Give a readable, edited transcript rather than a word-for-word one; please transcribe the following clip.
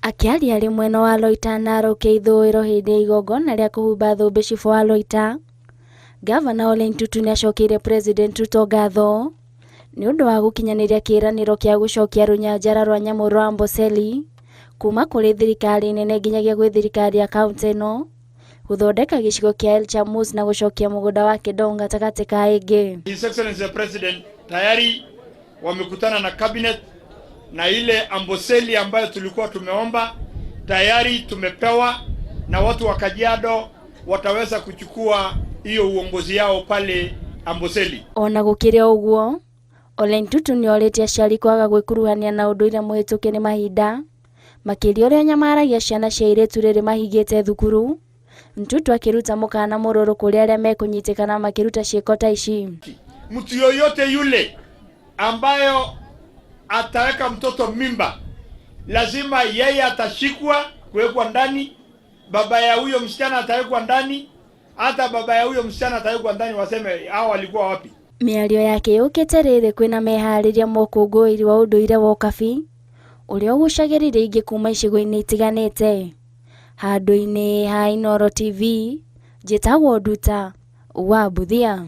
Akiaria ari mwena wa Loita Narok ithũĩro hĩndĩ ya igongona rĩa kũhumba thũmbĩ cibũ wa Loita, Gavana Ole Ntutu nĩacokeire President Ruto ngatho nĩ ũndũ wa gũkinyanĩria kĩĩranĩro kĩa gũcokia rũnyanjara rwa nyamũ rwa Amboseli kuma kũrĩ thirikari nene nginyagia gwĩ thirikari ya kaunti ĩno, gũthondeka gĩcigo kĩa El Chamus na gũcokia mũgũnda wa Kidong gatagatĩ ka ĩngĩ. His Excellency the President tayari wamekutana na cabinet na ile Amboseli ambayo tulikuwa tumeomba tayari tumepewa, na watu wa Kajiado wataweza kuchukua hiyo uongozi yao pale Amboseli. Ona gũkĩrĩ ũguo, Ole Ntutu nĩorĩtie aciari kwaga gwĩkuruhania na ũndũire mũhĩtũke nĩ mahinda, makĩria ũrĩa nyamaragia ciana cia airĩtu rĩrĩ mahingĩte thukuru. Ntutu akĩruta mũkana mũrũrũ kũrĩ arĩa mekũnyitĩkana makĩruta ciĩko ta ici. Mtu yoyote yule ambayo ataweka mtoto mimba lazima yeye atashikwa kuwekwa ndani, baba ya huyo msichana atawekwa ndani, hata baba ya huyo msichana atawekwa ndani, waseme hao walikuwa wapi. Mĩario yake yũkĩte rĩrĩ kwĩna meharĩria mũkũngũĩri wa ũndũire wa ũkabi ũrĩa ũgucagĩrĩria ingĩ kuma icigo-inĩ itiganĩte. Handũ-inĩ ha Inooro TV, njĩtagwo Nduta wa Buthia.